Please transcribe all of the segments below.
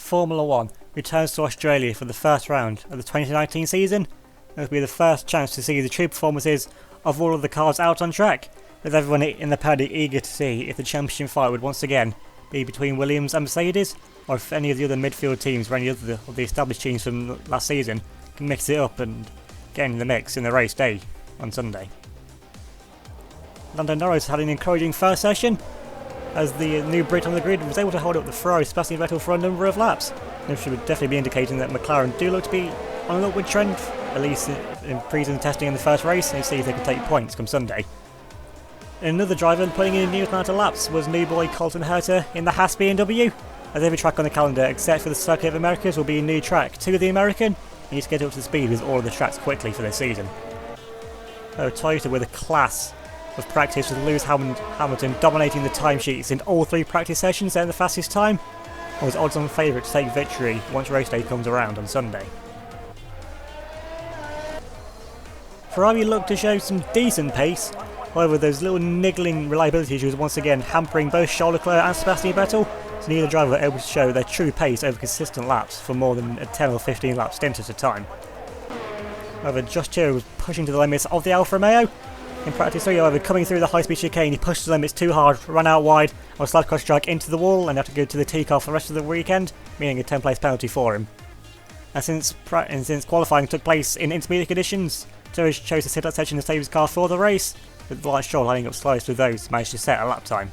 Formula 1 returns to Australia for the first round of the 2019 season. It will be the first chance to see the true performances of all of the cars out on track, with everyone in the paddock eager to see if the championship fight would once again be between Williams and Mercedes, or if any of the other midfield teams or any other of the established teams from last season can mix it up and get in the mix in the race day on Sunday. Lando Norris had an encouraging first session, as the new Brit on the grid was able to hold up the Ferrari Sebastian Vettel for a number of laps. This would definitely be indicating that McLaren do look to be on an upward trend, at least in pre-season testing in the first race, and see if they can take points come Sunday. Another driver putting in a new amount of laps was new boy Colton Herta in the Haas BMW, as every track on the calendar except for the Circuit of Americas will be a new track to the American. He needs to get up to speed with all of the tracks quickly for this season. Toyota with a class of practice with Lewis Hamilton dominating the timesheets in all three practice sessions and the fastest time, and was odds-on favourite to take victory once race day comes around on Sunday. Ferrari looked to show some decent pace, however those little niggling reliability issues once again hampering both Charles Leclerc and Sebastian Vettel, so neither driver were able to show their true pace over consistent laps for more than a 10 or 15 lap stint at a time. However, Josh Taylor was pushing to the limits of the Alfa Romeo. In practice 3, however, coming through the high-speed chicane, he pushed the limits too hard, ran out wide, on a slide cross track into the wall, and had to go to the T-car for the rest of the weekend, meaning a 10-place penalty for him. And since qualifying took place in intermediate conditions, Taylor chose to sit out section to save his car for the race, with Lance Stroll lining up slowest with those managed to set a lap time.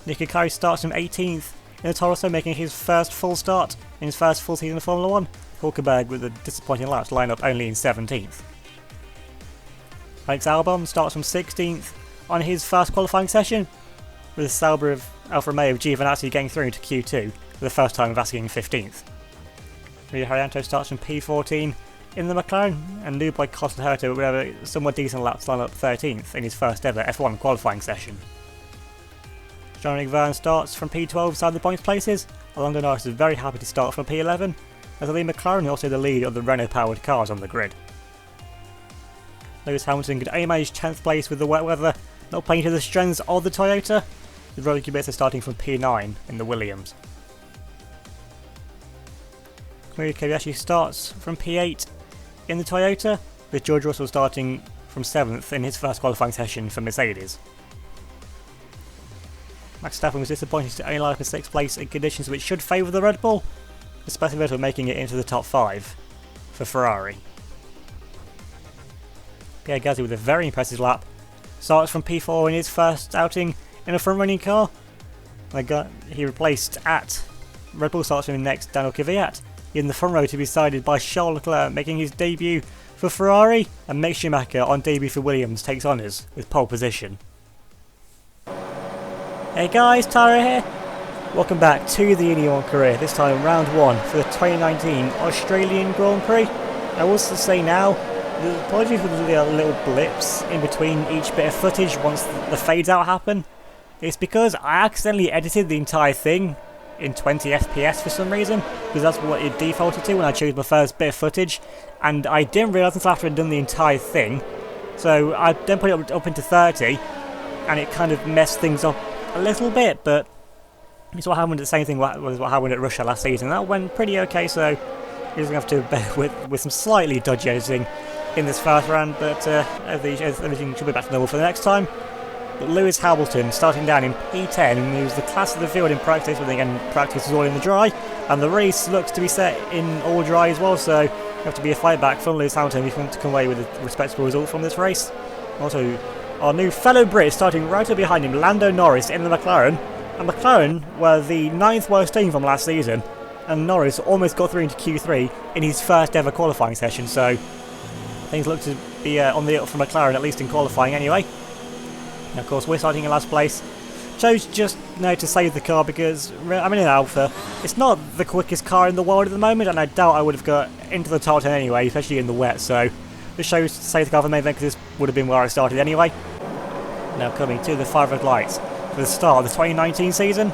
Nicky Kari starts from 18th in the Toro Rosso, making his first full start in his first full season of Formula 1. Hulkenberg with a disappointing lap to line up only in 17th. Alex Albon starts from 16th on his first qualifying session, with the Sauber of Alfa Romeo Giovinazzi getting through to Q2 for the first time of asking 15th. Rio Haryanto starts from P14 in the McLaren, and new by Colton Herta would have a somewhat decent lap to line up 13th in his first ever F1 qualifying session. Jean-Eric Vergne starts from P12 side the points places, and Lando Norris is very happy to start from P11, as the McLaren also the lead of the Renault-powered cars on the grid. Lewis Hamilton could only manage 10th place with the wet weather, not playing to the strengths of the Toyota, with Rory Kubica starting from P9 in the Williams. Kamui Kobayashi starts from P8 in the Toyota, with George Russell starting from 7th in his first qualifying session for Mercedes. Max Verstappen was disappointed to only line up in 6th place in conditions which should favour the Red Bull, with Sebastian Vettel making it into the top 5 for Ferrari. Pierre Gasly with a very impressive lap starts from P4 in his first outing in a front-running car. He replaced at Red Bull starts from next Daniel Kvyat in the front row to be sided by Charles Leclerc making his debut for Ferrari, and Mick Schumacher on debut for Williams takes honours with pole position. Hey guys, Tara here. Welcome back to the UniONE career, this time round 1 for the 2019 Australian Grand Prix. I will also say now, apologies for the little blips in between each bit of footage once the fades out happen. It's because I accidentally edited the entire thing in 20 FPS for some reason, because that's what it defaulted to when I chose my first bit of footage, and I didn't realise until after I'd done the entire thing. So I then put it up into 30, and it kind of messed things up a little bit, but it's what happened. The same thing was what happened at Russia last season. That went pretty okay, so you're going to have to bear with some slightly dodgy editing in this first round, but everything should be back to normal for the next time. But Lewis Hamilton starting down in P10, he was the class of the field in practice, but again practice was all in the dry, and the race looks to be set in all dry as well, so you have to be a fight back from Lewis Hamilton if you want to come away with a respectable result from this race. Also, our new fellow Brit starting right up behind him, Lando Norris in the McLaren, and McLaren were the 9th worst team from last season, and Norris almost got through into Q3 in his first ever qualifying session, so things look to be on the up for McLaren, at least in qualifying anyway. And of course we're starting in last place. Chose just to save the car because I'm in an Alpha. It's not the quickest car in the world at the moment, and I doubt I would have got into the top 10 anyway, especially in the wet, so this shows to save the car for the main event because this would have been where I started anyway. Now coming to the 5 red lights for the start of the 2019 season.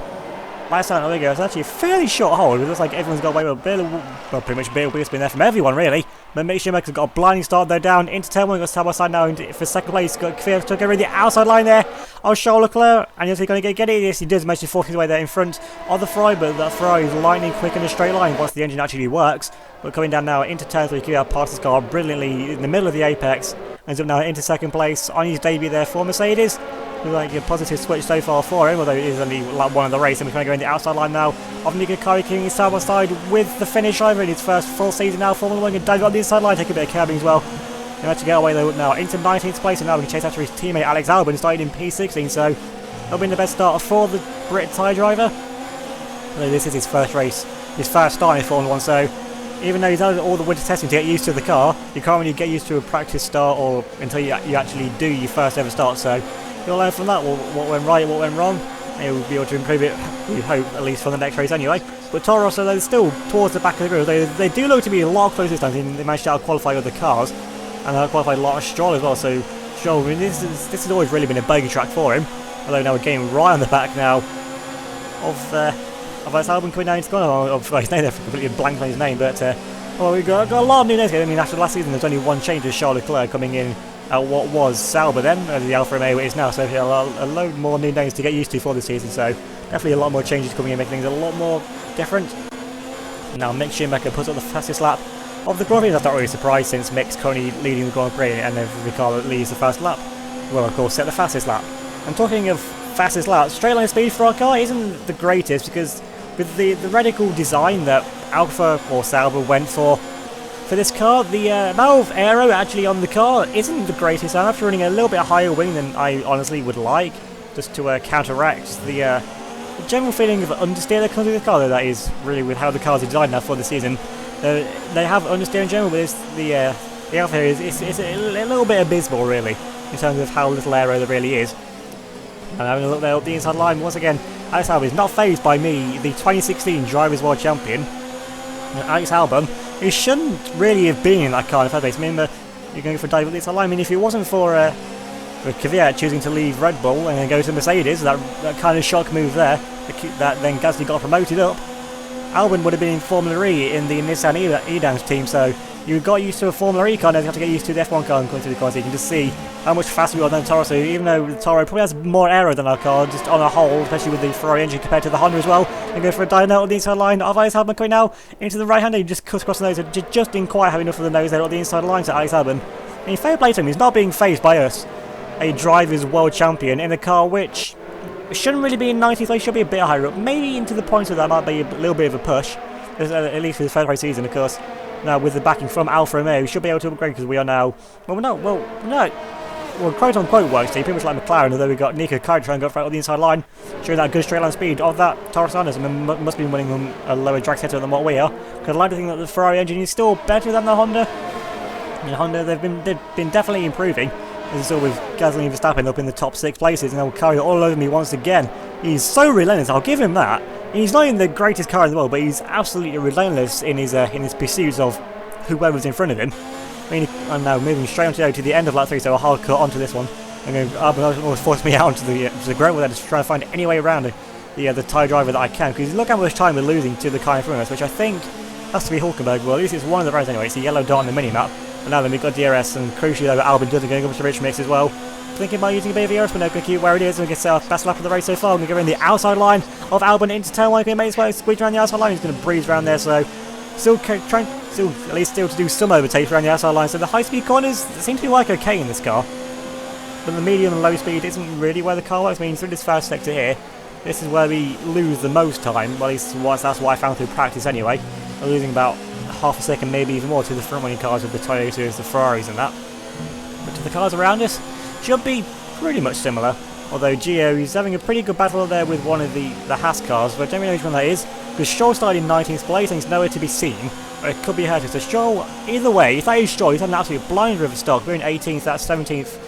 Last time, there we go. It's actually a fairly short hold. It looks like everyone's got away with a bit of, well, pretty much a bit of wheel spin there from everyone, really. But Mick Schumacher's got a blinding start there down into turn 1. Got side by side now for second place. Got Kvyat took over the outside line there of Charles Leclerc. And is he going to get it? Yes, he does manage to force his way there in front of the Ferrari. But that Ferrari is lightning quick in a straight line once the engine actually works. But coming down now into turn 3, Kvyat passes his car brilliantly in the middle of the apex. Ends up now into second place on his debut there for Mercedes. Like a positive switch so far for him, although it is only like one of the race. And we're going to go in the outside line now of Nico Karikin side by side with the finish over in his first full season now. Formula 1 can dive on the inside line, take a bit of curbing as well. He managed to get away though now into 19th place, and now we can chase after his teammate Alex Albon, started in P16, so that'll be the best start for the Brit tyre driver. Although this is his first race, his first start in Formula 1, so even though he's done all the winter testing to get used to the car, you can't really get used to a practice start or until you actually do your first ever start. So you'll learn from that what went right, what went wrong, and you'll be able to improve it, we hope, at least for the next race anyway. But Toro Rosso, they're still towards the back of the grid. They do look to be a lot closer this time. They managed to out-qualify other cars, and out-qualify a lot of Stroll as well. So Stroll, I mean, this has always really been a bogey track for him. Although now we're getting right on the back now of Alex Albon coming down into the corner. His name, they've completely blanked on his name, but well, we've got a lot of new names here. I mean, after last season, there's only one change with Charles Leclerc coming in at what was Sauber then, the Alfa Romeo it is now, so a load more new names to get used to for this season, so definitely a lot more changes coming in, making things a lot more different. Now Mick Schumacher puts up the fastest lap of the Grand Prix. That's not really a surprise since Mick's currently leading the Grand Prix, and then Ricciardo leads the first lap. Well, of course, set the fastest lap. And talking of fastest lap, straight line speed for our car isn't the greatest, because with the radical design that Alfa or Sauber went for this car, the amount of aero actually on the car isn't the greatest. I'm after running a little bit higher wing than I honestly would like, just to counteract the general feeling of understeer that comes with the car, though that is really with how the cars are designed now for the season. They have understeer in general, but the Alfa here is a little bit abysmal really, in terms of how little aero there really is. And having a look there up the inside line, once again, Alex Albon is not phased by me, the 2016 Drivers' World Champion. Alex Albon, who shouldn't really have been in that car in the first place. I mean, you're going for a dive at the inside line. I mean, if it wasn't for Kvyat choosing to leave Red Bull and then go to Mercedes, that kind of shock move there, that then Gasly got promoted up, Albon would have been in Formula E in the Nissan Edams team, so you got used to a Formula E car, now you have to get used to the F1 car and going through the car, so you can just see how much faster we are than Toro. So even though the Toro probably has more aero than our car, just on a whole, especially with the Ferrari engine compared to the Honda as well, and go for a dive out on the inside line of Alex Albon coming now into the right hand, he just cuts across the nose, just didn't quite have enough of the nose there on the inside line to Alex Albon. And fair play to him, he's not being phased by us, a Drivers' World Champion, in a car which shouldn't really be in 90th place, should be a bit higher up, maybe into the point of that might be a little bit of a push, at least for the first race season, of course. Now with the backing from Alfa Romeo, we should be able to upgrade because we are now, quote unquote works team, pretty much like McLaren, although we've got Nico Kvyat trying to go right on the inside line, showing that good straight line speed of that Toro Rosso. I mean, must be winning them a lower drag setter than what we are, because I like to think that the Ferrari engine is still better than the Honda. I mean, Honda, they've been definitely improving. As you saw with Gasly and Verstappen up in the top 6 places, and they'll carry it all over me once again. He's so relentless, I'll give him that. He's not even the greatest car in the world, but he's absolutely relentless in his pursuits of whoever's in front of him. I mean, I'm now moving straight onto the end of lap 3, so a hard cut onto this one. And Albon almost forced me out into the gravel there, just trying to find any way around the tyre driver that I can, because look how much time we're losing to the car in front of us, which I think has to be Hulkenberg. Well, at least it's one of the rounds anyway. It's a yellow dot on the mini-map. And now then we've got DRS, and crucially though, Albon doesn't go up to rich mix as well. Thinking about using a bit of DRS, but no, going to keep where it is, and we get our best lap of the race so far. We're going to go in the outside line of Albon into turn 1, going to make his way, squeeze around the outside line. He's going to breeze around there, so still to do some overtakes around the outside line. So the high-speed corners seem to be like okay in this car, but the medium and low speed isn't really where the car works. I mean, through this first sector here, this is where we lose the most time. Well, at least that's what I found through practice anyway. We're losing about half a second, maybe even more, to the front-running cars with the Toyotas, the Ferraris and that. But to the cars around us, should be pretty much similar. Although Gio is having a pretty good battle there with one of the Haas cars, but I don't really know which one that is, because Stroll started in 19th place and he's nowhere to be seen. Or it could be Herta. So Stroll, either way, if that is Stroll, he's had an absolute blinder of a stock. We're in 18th, that's 17th,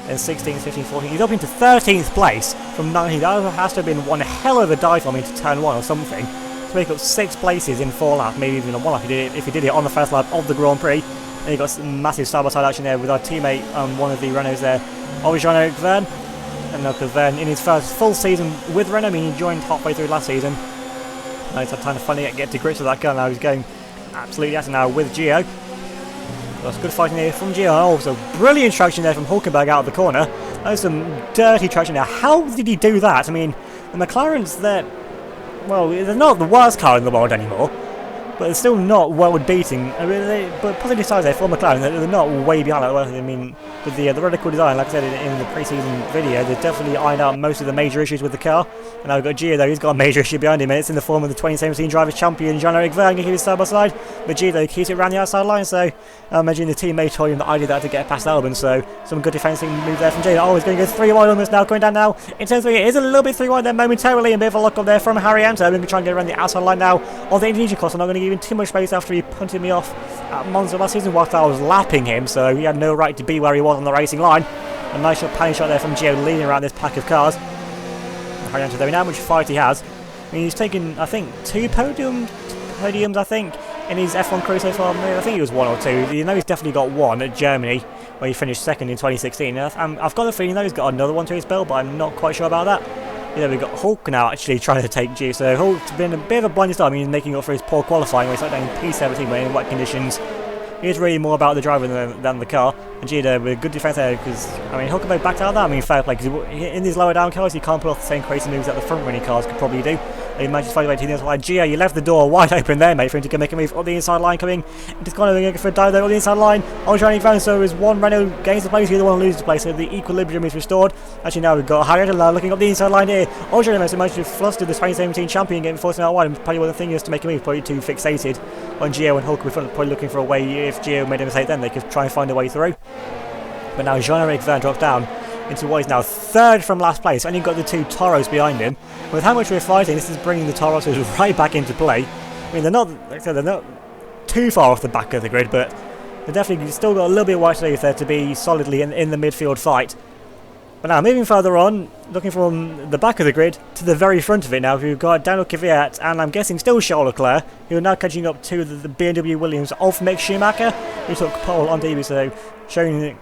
and 16th, 15th, 14th. He's up into 13th place from 19th. That has to have been one hell of a dive for me to turn 1 or something, to make up 6 places in 4 laps, maybe even on 1 lap if he did it on the first lap of the Grand Prix. And he got some massive side-by-side action there with our teammate on one of the Renaults there, Jean-Eric Verne. And look at Verne in his first full season with Renault. I mean, he joined halfway through last season, Nice time to finally get to grips with that car now. He's going absolutely at it now with Gio. That's good fighting here from Gio. Also, brilliant traction there from Hulkenberg out of the corner. That was some dirty traction there. How did he do that? I mean, the McLarens, well, they're not the worst car in the world anymore, but they're still not world beating. I mean, but positive sides there for McLaren, they're not way behind. I mean, with the radical design, like I said in the pre-season video, they've definitely ironed out most of the major issues with the car. And now we've got Gio though, he's got a major issue behind him, and it's in the form of the 2017 Drivers' Champion Jean-Eric Vergne. He keeps it side by side, but Gio though keeps it around the outside line. So I imagine the teammate told him that I did that to get past Albon. So some good defensing move there from Gio. Oh, he's going to go 3 wide on this now, coming down now. In turn 3, it is a little bit 3 wide there momentarily, and a bit of a lock up there from Haryanto. We're going to try and get around the outside line now on the Indonesian course. I'm not going to give him too much space after he punted me off at Monza last season whilst I was lapping him, so he had no right to be where he was on the racing line. A nice shot, panning shot there from Gio leading around this pack of cars. Haryanto though, how much fight he has. I mean, he's taken, I think, 2 podiums, I think, in his F1 career so far. I think he was 1 or 2. You know, he's definitely got 1 at Germany, where he finished 2nd in 2016. I've got a feeling though he's got another one to his belt, but I'm not quite sure about that. Yeah, we've got Hulk now actually trying to take Gio. So Hulk's been a bit of a blinding start. I mean, he's making up for his poor qualifying where he started down in P17, but in wet conditions. It's really more about the driver than the car. And Gio with a good defence there, because I mean, Hulkenberg backed out of that. I mean, fair play, because in these lower down cars, he can't pull off the same crazy moves that the front running cars could probably do. He managed to find a way to the inside line. Gio, you left the door wide open there, mate, for him to make a move on the inside line, coming into corner, going for a dive there on the inside line. Jean-Eric Vergne, so as one Renault gains the place, the other one loses the place, so the equilibrium is restored. Actually, now we've got Haryanto now looking up the inside line here. Jean-Eric managed to fluster the 2017 champion, getting forced out wide, and probably one of the things is to make a move, probably too fixated on Gio and Hulk. We're probably looking for a way, if Gio made a mistake then, they could try and find a way through. But now Jean-Eric Vergne drops down into what is now 3rd from last place. Only got the 2 Toros behind him. With how much we're fighting, this is bringing the Toros right back into play. I mean, they're not, like I said, they're not too far off the back of the grid, but they're definitely still got a little bit of work to do there to be solidly in the midfield fight. But now, moving further on, looking from the back of the grid to the very front of it now, we've got Daniel Kvyat and I'm guessing still Charles Leclerc, who are now catching up to the BMW Williams of Mick Schumacher, who took pole on debut, so showing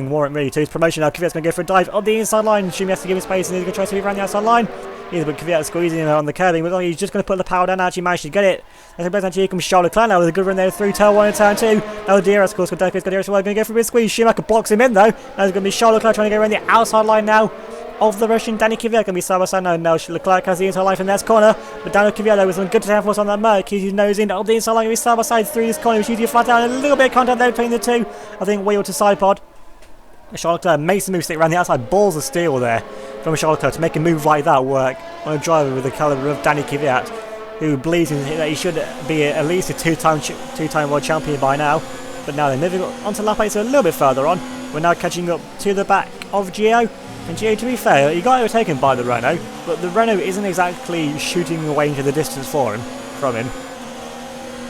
warrant really to his promotion. Now Kvyat's going to go for a dive on the inside line. Schumi has to give him space and he's going to try to move around the outside line. But Kvyat squeezing him on the curbing, but he's just going to put the power down. Actually managed to get it. As actually here comes Charles Leclerc now with a good run there through turn 1 and turn 2. Now the DRS course got DRS going to go for a bit squeeze. Schumacher blocks him in though. Now it's going to be Charles Leclerc trying to go around the outside line now of the Russian. Danny Kvyat going to be side by side now. Now Leclerc has the inside line from the next corner, but Daniel Kvyat though with some good downforce on that Merc. He's nose in on the inside line, going to be side by side through this corner. He's usually flat down, a little bit of contact there between the two. I think wheel to side pod. Charles Leclerc makes the move, stick around the outside, balls of steel there from Charles Leclerc to make a move like that work on a driver with the calibre of Danny Kvyat, who believes that he should be at least a two-time world champion by now. But now they're moving on to lap 8, so a little bit further on. We're now catching up to the back of Gio. And Gio, to be fair, he got overtaken by the Renault, but the Renault isn't exactly shooting away into the distance from him.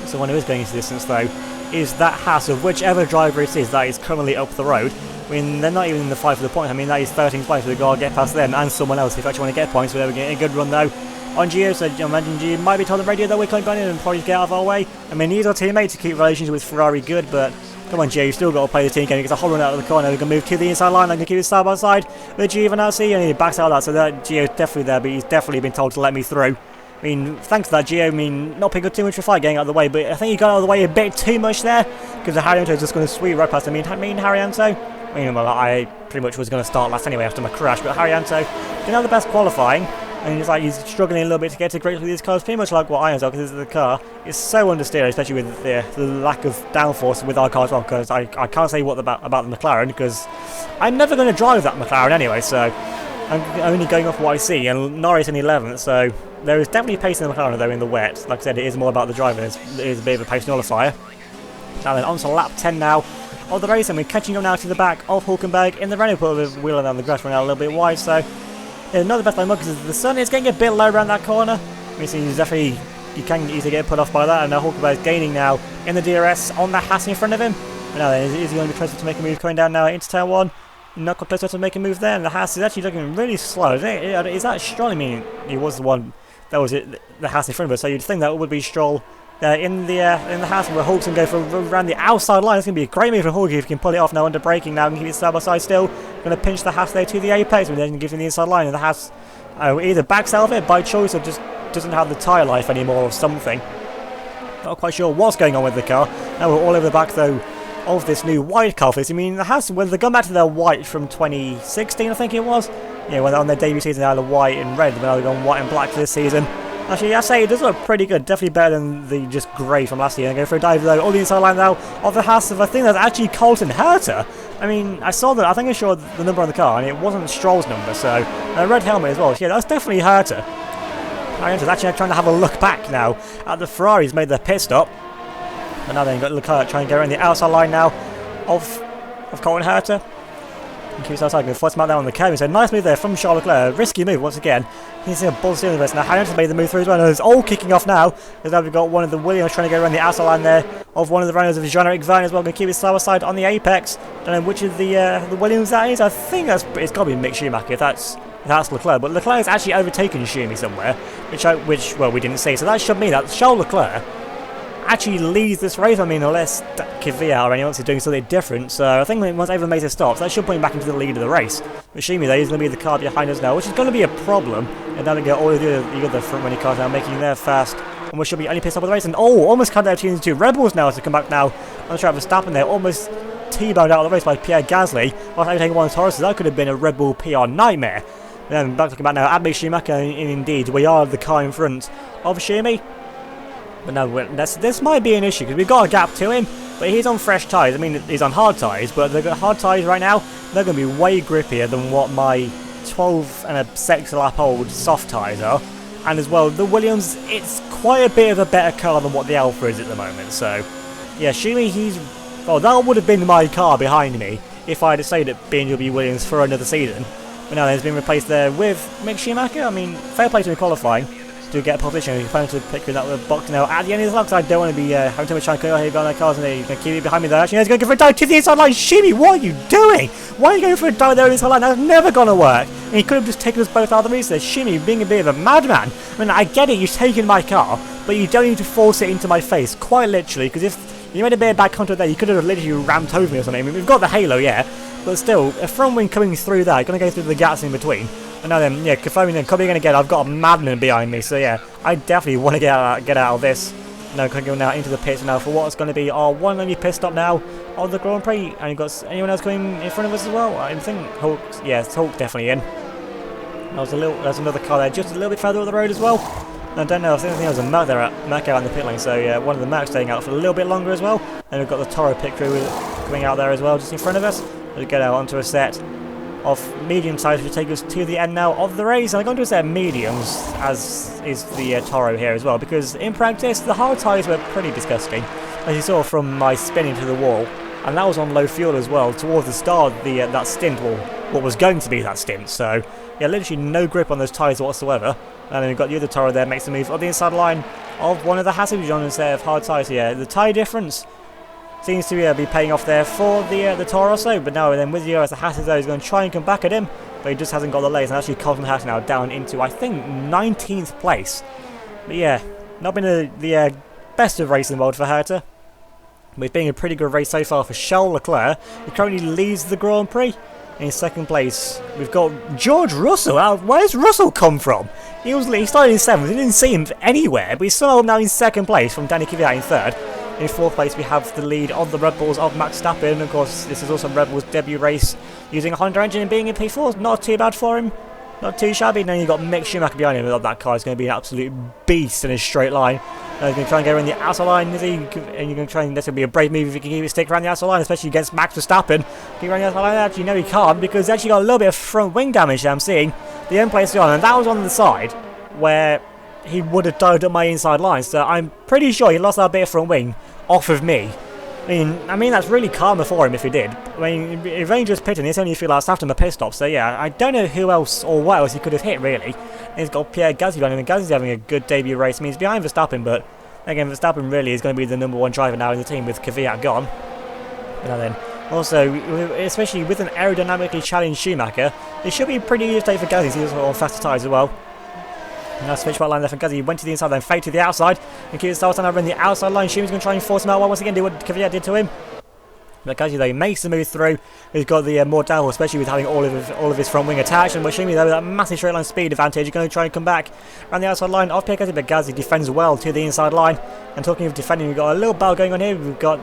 So one who is going into distance though is that Haas of whichever driver it is that is currently up the road. I mean, they're not even in the fight for the point. I mean, that is 13th place, so they've got to get past them and someone else if you actually want to get points. So they're getting a good run though on Gio, so I imagine Gio might be told on the radio that we're going in and probably get out of our way. I mean, he's our teammate to keep relations with Ferrari good, but come on Gio, you've still got to play the team game. He gets a whole run out of the corner, we can move to the inside line, I can keep it side by side with Giovinazzi, and he backs out of that, so that Gio's definitely there, but he's definitely been told to let me through. I mean, thanks to that, Gio, I mean, not picking up too much of a fight getting out of the way, but I think he got out of the way a bit too much there, because the Haryanto is just going to sweep right past him. I mean Haryanto, well, I pretty much was going to start last anyway after my crash, but Haryanto didn't have the best qualifying, and he's struggling a little bit to get to grips with these cars, pretty much like what I am, because the car is so understeered, especially with the lack of downforce with our car as well, because I can't say what about the McLaren, because I'm never going to drive that McLaren anyway, so I'm only going off what I see, and Norris in 11th, so there is definitely pace in the McLaren though in the wet. Like I said, it is more about the driver, it is a bit of a pace nullifier. Now then, on to lap 10 now of the race, and we're catching up now to the back of Hulkenberg in the Renault, put the wheel down the grass, running out a little bit wide, so yeah, not the best line because the sun is getting a bit low around that corner. I mean, so you can easily get put off by that, and now Hulkenberg is gaining now in the DRS on the Haas in front of him. And now then, is he going to be closer to make a move coming down now into turn 1? Not quite closer to make a move there, and the Haas is actually looking really slow. Is that Stroll? I mean, he was the one that was it, the Haas in front of us, so you'd think that would be Stroll in the Haas, where Hulk's going to go for around the outside line. It's going to be a great move for Hulk if he can pull it off now under braking. Now can keep it side by side still. Going to pinch the Haas there to the apex, and then give him the inside line, and the Haas either backs out of it by choice or just doesn't have the tyre life anymore or something. Not quite sure what's going on with the car. Now we're all over the back though of this new white car for this. I mean, well, they've gone back to their white from 2016, I think it was. Yeah, when on their debut season they had a white and red, but now they've gone white and black for this season. Actually, I say it does look pretty good. Definitely better than the just grey from last year. I'm going for a dive though. All the inside line now of the Haas of, I think that's actually Colton Herta. I mean, I saw that. I think I saw the number on the car, and it wasn't Stroll's number. So a red helmet as well. So, yeah, that's definitely Herta. Herta's actually trying to have a look back now at the Ferraris made their pit stop. And now they've got Leclerc trying to get around the outside line now of Colton Herta. And keeps outside, going to force him out there on the curve. So nice move there from Charles Leclerc. Risky move once again. He's in a bull steering reverse. Now Hamilton's made the move through as well. And it's all kicking off now. Because now we've got one of the Williams trying to go around the outside line there of one of the runners of Jean-Eric Vergne as well. Going to keep his side by side on the apex. Don't know which of the Williams that is. I think it's got to be Mick Schumacher if that's Leclerc. But Leclerc has actually overtaken Schumi somewhere, which well we didn't see. So that should mean that Charles Leclerc actually leads this race. I mean, unless Kvyat or anyone else is doing something different. So I think once everyone makes their stops, that should put him back into the lead of the race. But Schumi though is going to be the car behind us now, which is going to be a problem. And now we get all the other front running cars now making their fast, and we should be only pissed off with the race. And almost cut out between the two Red Bulls now to come back now on the track of Verstappen there, almost T-boned out of the race by Pierre Gasly whilst overtaking one of the Tauruses. So that could have been a Red Bull PR nightmare. And then back to come back now at Mick Schumacher, and indeed we are the car in front of Schumi. But no, this might be an issue because we've got a gap to him, but he's on fresh tyres. I mean, he's on hard tyres, but they've got hard tyres right now. They're going to be way grippier than what my 12 and a 6 lap old soft tyres are. And as well, the Williams, it's quite a bit of a better car than what the Alfa is at the moment. So, yeah, Schumi, that would have been my car behind me if I had stayed at BMW Williams for another season. But now it's been replaced there with Mick Schumacher. I mean, fair play to him qualifying to get a position. He's planning to pick that box now at the end of the lap, because I don't want to be having too much time going on their cars, and they're going to keep it behind me there. Actually, he's going to go for a dive to the inside line. Schumi, what are you doing? Why are you going for a dive there on the inside line? That's never going to work. And he could have just taken us both out of the race there. Schumi being a bit of a madman. I mean, I get it, you've taken my car, but you don't need to force it into my face, quite literally, because if you made a bit of bad contact there, you could have literally ramped over me or something. I mean, we've got the halo, yeah, but still, a front wing coming through there, going to go through the gaps in between. And now then, yeah, confirming then coming in again, I've got a madman behind me, so yeah, I definitely want to get out of this. Now going to go now into the pits now for what's going to be our one only pit stop now of the Grand Prix. And you've got anyone else coming in front of us as well? I think Hulk, yeah, Hulk definitely in. There's another car there just a little bit further up the road as well. And I don't know, I think there was a Merc there, Merc out in the pit lane, so yeah, one of the Mercs staying out for a little bit longer as well. And we've got the Toro pit crew coming out there as well, just in front of us. We'll get out onto a set of medium tyres, which take us to the end now of the race. And I'm going to set mediums, as is the Toro here as well, because in practice the hard tyres were pretty disgusting, as you saw from my spin into the wall, and that was on low fuel as well towards the start of that stint, well, what was going to be that stint. So yeah, literally no grip on those tyres whatsoever. And then we've got the other Toro there, makes the move on the inside line of one of the Haas on instead of hard tyres here. The tyre difference seems to be paying off there for the Toro also, but now then with the as the Haas though, he's going to try and come back at him, but he just hasn't got the legs. And actually Colton Haas now down into, I think, 19th place. But yeah, not been the best of racing in the world for Herta. But it's been a pretty good race so far for Charles Leclerc, who currently leads the Grand Prix. In second place, we've got George Russell. Where's Russell come from? He started in 7th, we didn't see him anywhere, but he's somehow now in second place from Danny Kvyat in 3rd. In 4th place, we have the lead of the Red Bulls of Max Verstappen. And of course, this is also Red Bull's debut race using a Honda engine and being in P4. Not too bad for him. Not too shabby. Then you've got Mick Schumacher behind him. That car is going to be an absolute beast in a straight line. He's going to try and go around the outside line, is he? And you're going to try and, that's going to be a brave move if you can keep it stick around the outside line, especially against Max Verstappen. Keep around the outside line. Actually, no, he can't, because he's actually got a little bit of front wing damage that I'm seeing. The end place on, and that was on the side where he would have dived up my inside line. So I'm pretty sure he lost that bit of front wing off of me. I mean that's really karma for him if he did. I mean, if Rangers pitting, it's only a few laps after him a pit stop, so yeah, I don't know who else or what else he could have hit really. And he's got Pierre Gasly behind him, and Gasly's having a good debut race. I mean, he's behind Verstappen, but again, Verstappen really is going to be the #1 driver now in the team with Kvyat gone. And then also, especially with an aerodynamically challenged Schumacher, it should be pretty easy day for Gasly. He's also on faster tyres as well. Now switch right line there from Gasly, went to the inside, then fade to the outside, and keeps starting over in the outside line. Schumacher's going to try and force him out once again, do what Kvyat did to him. But as he makes the move through, he's got the more downhill, especially with having all of his front wing attached. And Washimi, though, with that massive straight line speed advantage, is going to try and come back around the outside line of Pierre-Gazi, but Gazi defends well to the inside line. And talking of defending, we've got a little battle going on here. We've got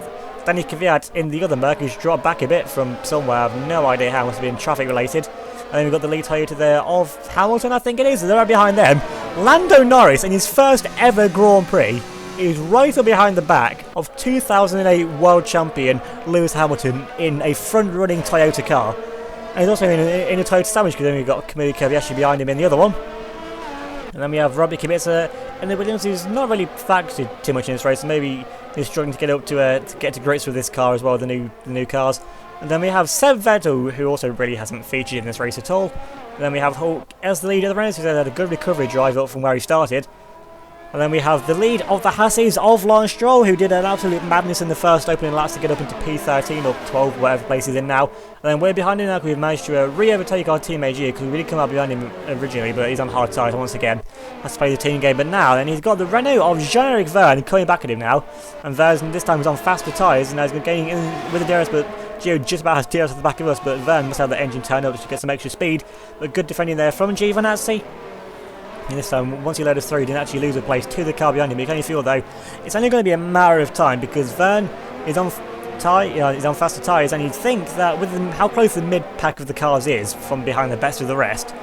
Danny Kvyat in the other Merc, who's dropped back a bit from somewhere. I have no idea how. Must have been traffic related. And then we've got the lead Toyota there of Hamilton, I think it is. They're right behind them. Lando Norris, in his first ever Grand Prix, is right up behind the back of 2008 world champion Lewis Hamilton in a front-running Toyota car. And he's also in a Toyota sandwich, because then we've got Kamui Kobayashi behind him in the other one. And then we have Robbie Kubica and the Williams, who's not really factored too much in this race, so maybe he's struggling to get up to get to grips with this car as well, the new cars. And then we have Seb Vettel, who also really hasn't featured in this race at all. And then we have Hulk as the lead of the Renaults, who had a good recovery drive up from where he started. And then we have the lead of the Hasses of Lawrence Stroll, who did an absolute madness in the first opening laps to get up into P13 or 12, whatever place he's in now. And then we're behind him now because we've managed to re-overtake our teammate Gia, because we did come out behind him originally, but he's on hard tyres once again. Has to play the team game, but now then he's got the Renault of Jean-Eric Verne coming back at him now. And Verne this time is on faster tyres, and now he's getting in with the DRS, but Gio just about has DRS at the back of us, but Verne must have the engine turned up to get some extra speed. But good defending there from Giovinazzi. And this time, once he led us through, he didn't actually lose a place to the car behind him. You can only feel, though, it's only going to be a matter of time, because Verne is on he's on faster tyres, and you'd think that with how close the mid-pack of the cars is from behind the best of the rest,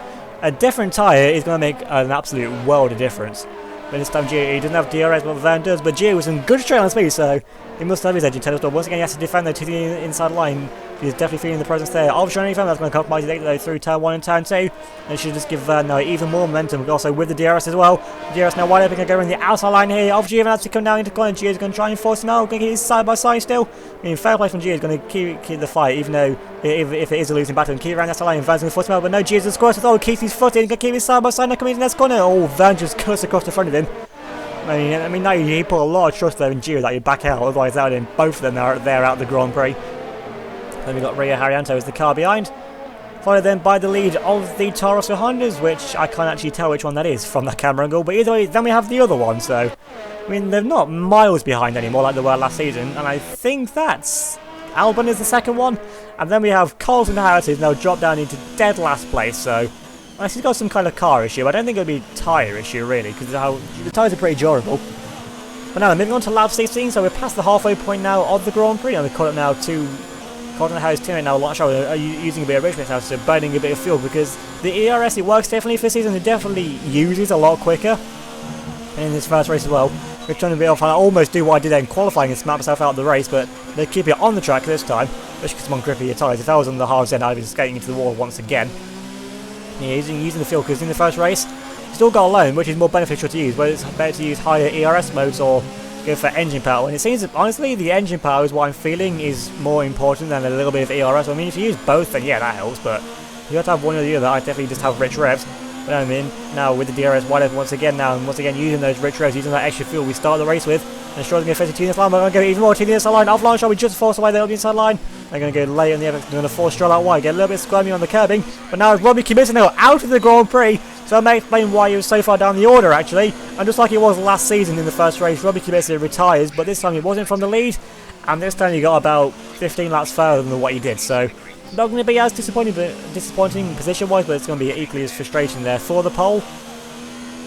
a different tyre is going to make an absolute world of difference. But this time, Gio, he doesn't have DRS, but Verne does, but Gio was in good straight line speed, so he must have his engine turned up. Once again, he has to defend though to the inside line. He's definitely feeling the presence there of Jean-Eric Verne. That's going to compromise his though through turn 1 and turn 2. And should just give Verne even more momentum, also with the DRS as well. The DRS now wide open, going to go around the outside line here of Giovinazzi to come down into the corner. Gio's going to try and force him out, going to get his side by side still. I mean, fair play from Gio is going to keep the fight, even though if it is a losing battle, and keep around the outside line. And Verne's going to force him out, but no, Gio's going to score. So keeps his foot in, going to keep his side by side, now coming into the next corner. Oh, Verne just cuts across the front of him. I mean, now he put a lot of trust there in Gio that he'd back out, otherwise that would have been both of them there out the Grand Prix. Then we've got Rio Haryanto as the car behind, followed then by the lead of the Toro Rosso Hondas, which I can't actually tell which one that is from that camera angle, but either way, then we have the other one, so I mean, they're not miles behind anymore like they were last season, and I think that's Albon is the second one, and then we have Colton Harris, who's now dropped down into dead last place, so unless he's got some kind of car issue, I don't think it'll be a tyre issue really, because the tyres are pretty durable. But now moving on to lap 16, so we're past the halfway point now of the Grand Prix, and we've caught up now to Colton Harris' teammate now, Lawrence Stroll, are using a bit of rich mix now, so burning a bit of fuel, because the ERS, it works definitely for this season, it definitely uses a lot quicker. And in this first race as well, we're trying to be off, and I almost do what I did in qualifying and smack myself out of the race, but they keep it on the track this time, especially because I'm on grippier tyres. If I was on the hards then I'd be skating into the wall once again. Yeah, using the fuel, because in the first race, still got a loan, which is more beneficial to use, but it's better to use higher ERS modes or go for engine power. And it seems that, honestly, the engine power is what I'm feeling is more important than a little bit of ERS. I mean, if you use both, then yeah, that helps, but you have to have one or the other. I definitely just have rich revs. But I mean, now with the DRS wide open once again now, and once again using those rich revs, using that extra fuel we start the race with, and Stroll's going to face the inside line, but I'm going to go even more to the inside line. Off line, shall we just force away the inside line? They're going to go late on the effort, they're going to force Stroll out wide, get a little bit squirmy on the curbing, but now it's Robbie Kubica now out of the Grand Prix, so that may explain why he was so far down the order actually, and just like it was last season in the first race, Robbie Kubica retires, but this time it wasn't from the lead, and this time he got about 15 laps further than what he did, so not going to be as disappointing position-wise, but it's going to be equally as frustrating there for the pole,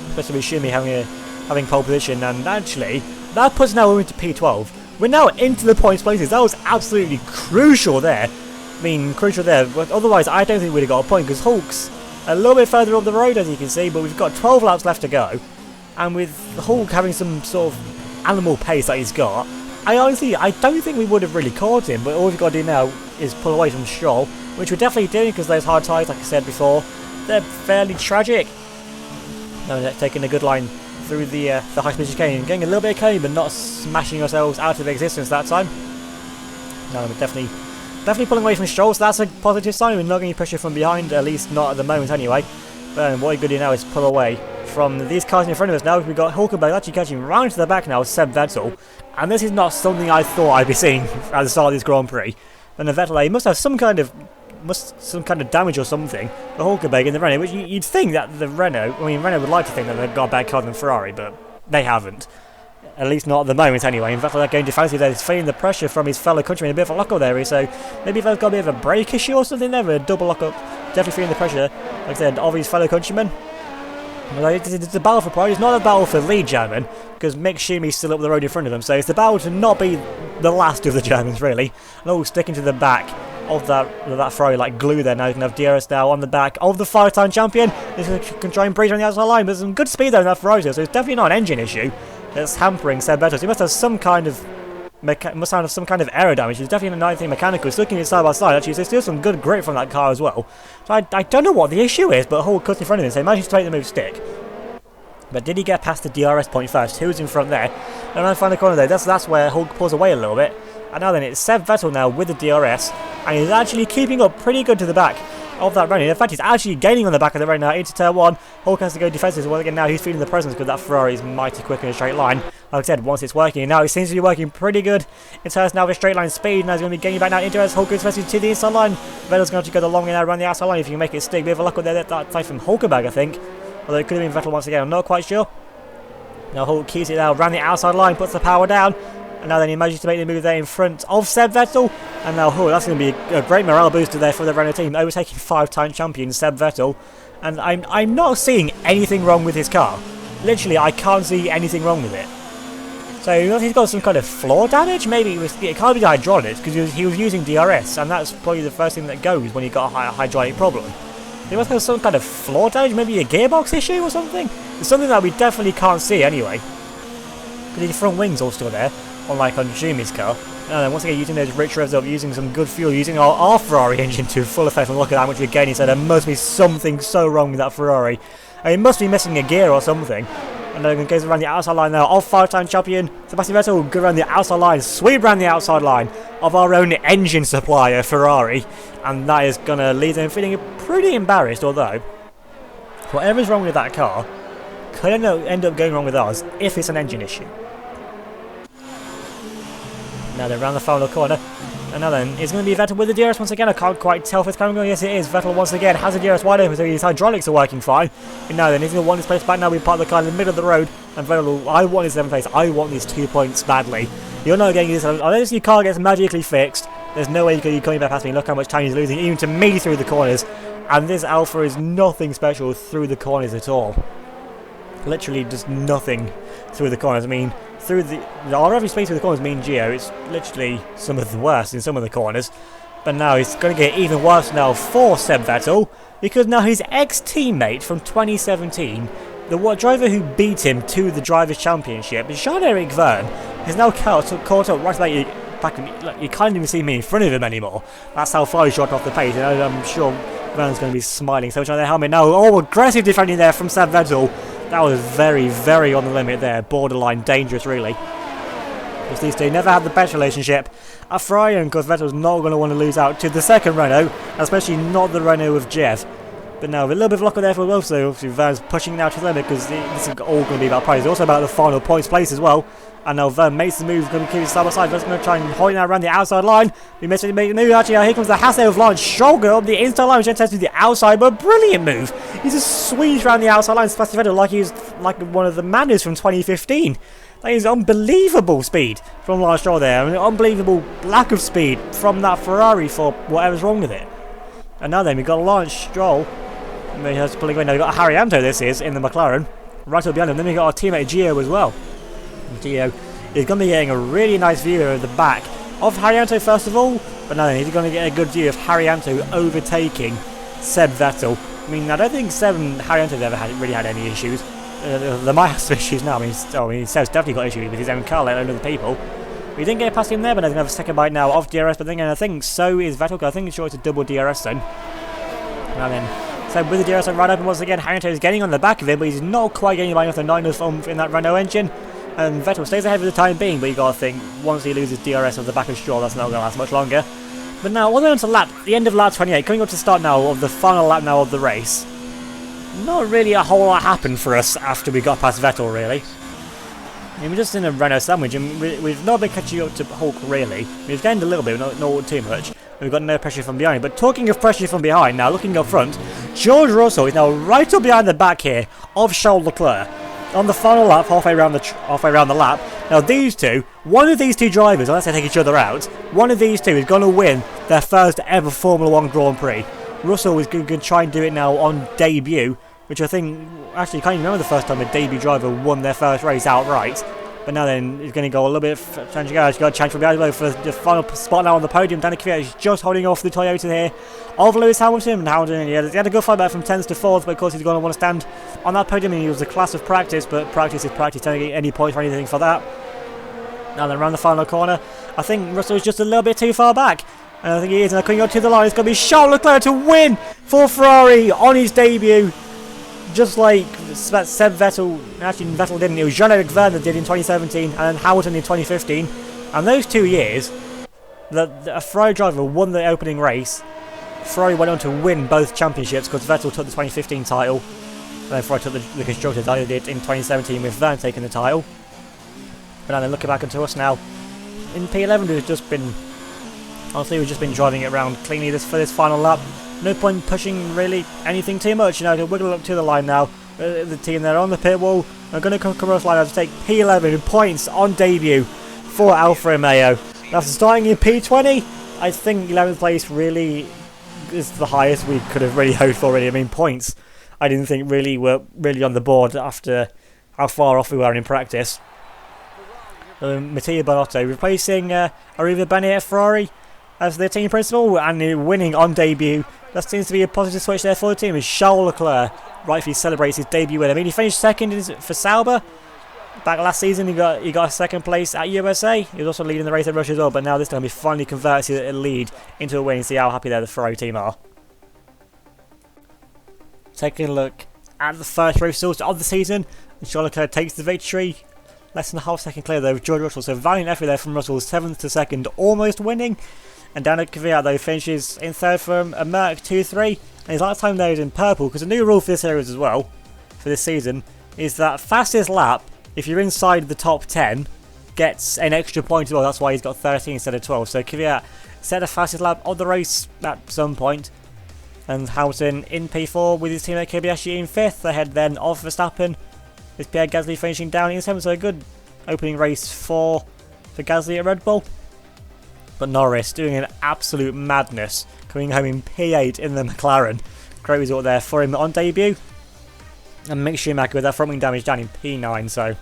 especially with Shumi having pole position, and actually, that puts now into P12. We're now into the points places. That was absolutely crucial there. I mean, crucial there, but otherwise I don't think we'd have got a point, because Hulk's a little bit further up the road as you can see, but we've got 12 laps left to go, and with Hulk having some sort of animal pace that he's got, I don't think we would have really caught him, but all we've got to do now is pull away from Stroll, which we're definitely doing, because those hard tyres, like I said before, they're fairly tragic. Now we're taking a good line through the high-speed chicane, getting a little bit of cane, but not smashing ourselves out of existence that time. No, we're definitely pulling away from Stroll, so that's a positive sign. We're not getting pressure from behind, at least not at the moment anyway. But what we're going to do now is pull away from these cars in front of us now. We've got Hulkenberg actually catching round to the back now with Seb Vettel, and this is not something I thought I'd be seeing at the start of this Grand Prix. And the Vettel, he must have some kind of damage or something, the Hulkenberg in the Renault, which you'd think that the Renault would like to think that they've got a better car than Ferrari, but they haven't. At least not at the moment anyway. And Vettel going defensive there. He's feeling the pressure from his fellow countryman. A bit of a lock-up there. So maybe Vettel's got a bit of a brake issue or something there. A double lock-up. Definitely feeling the pressure, like I said, of his fellow countrymen. It's a battle for pride. It's not a battle for lead German, because Mick Schumacher's still up the road in front of them. So it's the battle to not be the last of the Germans, really. No, sticking to the back of that Ferrari like glue there. Now you can have DRS now on the back of the 5-time champion. This can try and breach on the outside line. There's some good speed there in that Ferrari, so it's definitely not an engine issue that's hampering Seb Vettel. So he must have some kind of aero damage. It's definitely not anything mechanical. It's looking at side by side. Actually, there's still some good grip from that car as well. So I don't know what the issue is, but Hulk cuts in front of him, so he managed to make the move stick. But did he get past the DRS point first? Who's in front there? And I find the corner there. That's where Hulk pulls away a little bit. And now then, it's Seb Vettel now with the DRS, and he's actually keeping up pretty good to the back of that Renault. In fact, he's actually gaining on the back of the Renault now into turn 1. Hulk has to go defensive. Well, again, now he's feeling the presence because that Ferrari is mighty quick in a straight line. Like I said, once it's working, now it seems to be working pretty good in terms now of a straight line speed. Now he's going to be gaining back now into Hulk goes defensive to the inside line. Vettel's going to go the long way now around the outside line if you can make it stick. Bit of a luck there, that time from Hulkenberg, I think. Although it could have been Vettel once again, I'm not quite sure. Now Hulk keeps it now around the outside line, puts the power down. And now then he manages to make the move there in front of Seb Vettel. And now, that's going to be a great morale booster there for the Renault team, overtaking 5-time champion Seb Vettel. And I'm not seeing anything wrong with his car. Literally, I can't see anything wrong with it. So he's got some kind of floor damage. Maybe it can't be the hydraulics because he was using DRS, and that's probably the first thing that goes when you've got a hydraulic problem. He must have some kind of floor damage, maybe a gearbox issue or something. It's something that we definitely can't see anyway. Because his front wing's all still there, unlike on Schumacher's car. And then once again, using those rich revs up, using some good fuel, using our Ferrari engine to full effect, and look at how much we're gaining. So there must be something so wrong with that Ferrari. It must be missing a gear or something. And then it goes around the outside line now of 5-time champion Sebastian Vettel will go around the outside line, sweep around the outside line of our own engine supplier, Ferrari. And that is going to leave them feeling pretty embarrassed, although whatever's wrong with that car could end up going wrong with ours if it's an engine issue. Now they're around the final corner. And now then, it's going to be Vettel with the DRS once again. I can't quite tell if it's coming on. Yes, it is. Vettel once again has the DRS wide open, so his hydraulics are working fine. And now then, he's going to want his place back. Now we park the car in the middle of the road. And Vettel, I want his 7th place. I want these 2 points badly. You're not getting this. Unless your car gets magically fixed, there's no way you're coming back past me. Look how much time he's losing, even to me through the corners. And this Alpha is nothing special through the corners at all. Literally just nothing through the corners. I mean, our average space through the corners mean Geo, it's literally some of the worst in some of the corners. But now it's going to get even worse now for Seb Vettel, because now his ex-teammate from 2017, the driver who beat him to the Drivers' Championship, Jean-Eric Verne, is now caught up right back. You can't even see me in front of him anymore. That's how far he's shot off the pace, and I'm sure Verne's going to be smiling so much on their helmet now. Oh, aggressive defending there from Seb Vettel. That was very, very on the limit there. Borderline dangerous, really. Because these two never had the best relationship. A Ferrari, and because Vettel's not going to want to lose out to the second Renault, especially not the Renault with Jeff. But now, with a little bit of luck there for both, so obviously Verne's pushing now to the limit because this is all going to be about prize. It's also about the final points place as well. And now Verne makes the move, going to keep it side by side. Verne's going to try and hold it now around the outside line. He makes the move. Actually, here comes the Hassel of Lance shoulder up the inside line, which then tests to the outside, but brilliant move. He's just swings around the outside line, Sebastian Vettel, like he's like one of the Manners from 2015. That is unbelievable speed from Lance Stroll there. I mean, unbelievable lack of speed from that Ferrari for whatever's wrong with it. And now then, we've got Lance Stroll. I mean, he's pulling away now. We've got Harry Anto, this is, in the McLaren. Right up behind him. Then we've got our teammate Gio as well. Gio is going to be getting a really nice view of the back of Haryanto first of all, but now he's going to get a good view of Haryanto overtaking Seb Vettel. I mean, I don't think Seb and Haryanto have ever really had any issues. There might have some issues now. I mean, Seb's definitely got issues with his own car, let alone other people. We didn't get past him there, but there's another second bite now of DRS, but then again, I think so is Vettel. I think it's sure it's a double DRS then. And then Seb with the DRS right open once again. Haryanto is getting on the back of him, but he's not quite getting by enough to 9 oomph in that Renault engine. And Vettel stays ahead for the time being, but you got to think, once he loses DRS off the back of Stroll, that's not going to last much longer. But now, all the way on to the end of lap 28, coming up to the start now of the final lap now of the race. Not really a whole lot happened for us after we got past Vettel, really. I mean, we're just in a Renault sandwich, and we've not been catching up to Hulk, really. We've gained a little bit, but not too much. We've got no pressure from behind. But talking of pressure from behind, now looking up front, George Russell is now right up behind the back here of Charles Leclerc. on the final lap, halfway around the lap. Now these two, one of these two drivers, unless they take each other out, one of these two is going to win their first ever Formula 1 Grand Prix. Russell is going to try and do it now on debut, which I think, actually, I can't even remember the first time a debut driver won their first race outright. But now then, he's going to go a little bit. He's got a chance for the final spot now on the podium. Danny Kvyat is just holding off the Toyota here of Lewis Hamilton. And Hamilton, he had a good fight back from 10th to 4th, but of course he's going to want to stand on that podium. And he was a class of practice, but practice is practice. Don't get any points or anything for that. Now then, around the final corner, I think Russell is just a little bit too far back. And I think he is. And coming up to the line, it's going to be Charles Leclerc to win for Ferrari on his debut. Just like Seb Vettel, actually Vettel didn't, it was Jean-Eric Vergne that did in 2017 and then Hamilton in 2015. And those 2 years, a Ferrari driver won the opening race. Ferrari went on to win both championships because Vettel took the 2015 title. And then Ferrari took the Constructors, I did in 2017 with Vergne taking the title. But now then looking back into us now, in P11 we've just been, honestly we've just been driving it around cleanly for this final lap. No point pushing really anything too much, you know, to wiggle up to the line now. The team there on the pit wall are going to come across the line to take P11 points on debut for Alfa Romeo. After starting in P20, I think 11th place really is the highest we could have really hoped for. Really, I mean points, I didn't think really were on the board after how far off we were in practice. Mattia Binotto replacing Arriva Bene at Ferrari as their team principal and winning on debut. That seems to be a positive switch there for the team as Charles Leclerc rightfully celebrates his debut win. I mean, he finished second for Sauber. Back last season, he got a second place at USA. He was also leading the race at Russia as well, but now this time he finally converted a lead into a win. See how happy the Ferrari team are. Taking a look at the first race results of the season, and Charles Leclerc takes the victory. Less than a half second clear though of George Russell, so valiant effort there from Russell, 7th to 2nd, almost winning. And Danny Kvyat though finishes in 3rd from a Merc 2-3, and his last time there is in purple, because the new rule for this series as well, for this season, is that fastest lap, if you're inside the top 10, gets an extra point as well. That's why he's got 13 instead of 12. So Kvyat set the fastest lap of the race at some point, and Hamilton in P4 with his teammate Kobayashi in 5th, ahead then of Verstappen, with Pierre Gasly finishing down in 7th. So a good opening race for Gasly at Red Bull. But Norris doing an absolute madness, coming home in P8 in the McLaren. Great result there for him on debut. And Mick Schumacher with that front wing damage down in P9, so I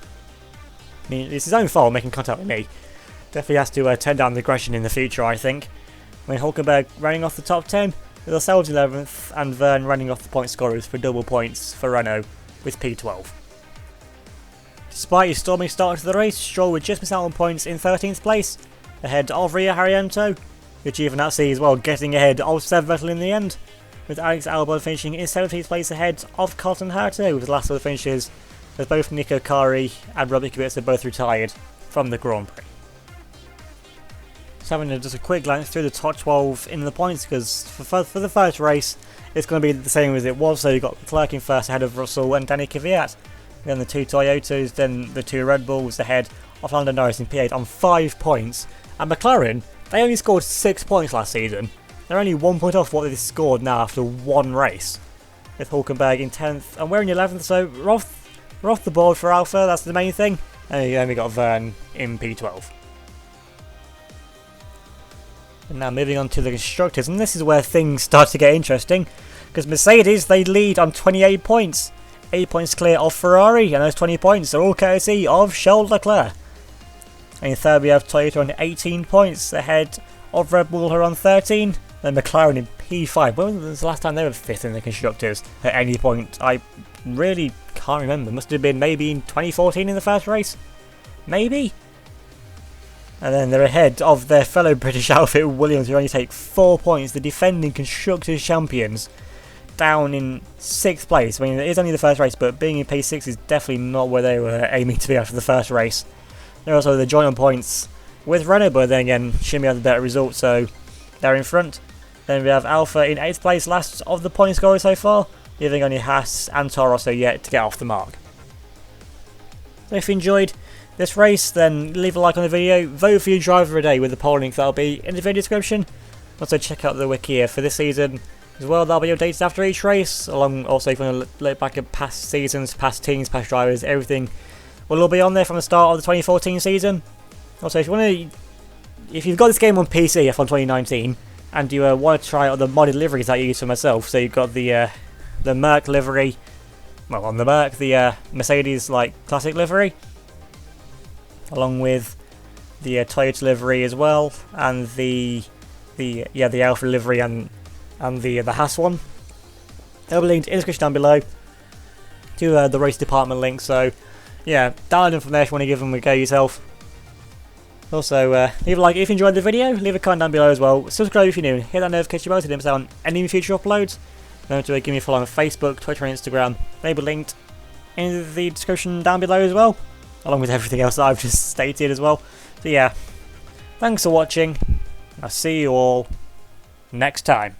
mean, it's his own fault making contact with me. Definitely has to turn down the aggression in the future, I think. I mean, Hulkenberg running off the top 10 with ourselves 11th, and Vergne running off the point scorers for double points for Renault with P12. Despite his storming start to the race, Stroll would just miss out on points in 13th place, ahead of Ria Haryanto, achieving that C as well, getting ahead of Seb Vettel in the end, with Alex Albon finishing in 17th place ahead of Colton Herta, with the last of the finishes, as both Nico Kari and Robert Kubica both retired from the Grand Prix. So having just a quick glance through the top 12 in the points, because for the first race it's going to be the same as it was. So you've got Leclerc in first ahead of Russell and Danny Kvyat, then the 2 Toyotas, then the 2 Red Bulls ahead of Lando Norris in P8 on 5 points. And McLaren, they only scored 6 points last season. They're only 1 point off what they've scored now after 1 race. With Hulkenberg in 10th, and we're in 11th, so we're off the board for Alpha, that's the main thing. And then we got Vergne in P12. And now moving on to the Constructors, and this is where things start to get interesting. Because Mercedes, they lead on 28 points. 8 points clear of Ferrari, and those 20 points are all courtesy of Charles Leclerc. And in third we have Toyota on 18 points, ahead of Red Bull who are on 13, then McLaren in P5. When was the last time they were 5th in the Constructors at any point? I really can't remember. Must have been maybe in 2014 in the first race? Maybe? And then they're ahead of their fellow British outfit Williams, who only take 4 points, the defending Constructors champions, down in 6th place. I mean, it is only the first race, but being in P6 is definitely not where they were aiming to be after the first race. They're also the joint on points with Renault, but then again, Shimmy had the better result, so they're in front. Then we have Alpha in 8th place, last of the point scorers so far, leaving only Haas and Toro Rosso yet to get off the mark. So if you enjoyed this race, then leave a like on the video, vote for your driver of the day with the poll link that'll be in the video description. Also check out the wiki here for this season. as well. That'll be updated after each race, along also if you want to look back at past seasons, past teams, past drivers, everything will all be on there from the start of the 2014 season. Also, if you want to, if you've got this game on PC from 2019 and you want to try out the modded liveries that I use for myself, so you've got the Merc livery, well, on the Merc, the Mercedes like classic livery, along with the Toyota livery as well, and the Alfa livery and the Haas one. They'll be linked in the description down below to the race department link. So yeah, download them from there if you want to give them a go yourself. Also, leave a like if you enjoyed the video, leave a comment down below as well. Subscribe if you're new, hit that notification bell to miss out on any future uploads. Remember to give me a follow on Facebook, Twitter and Instagram. They'll be linked in the description down below as well, along with everything else that I've just stated as well. So yeah, thanks for watching. I'll see you all next time.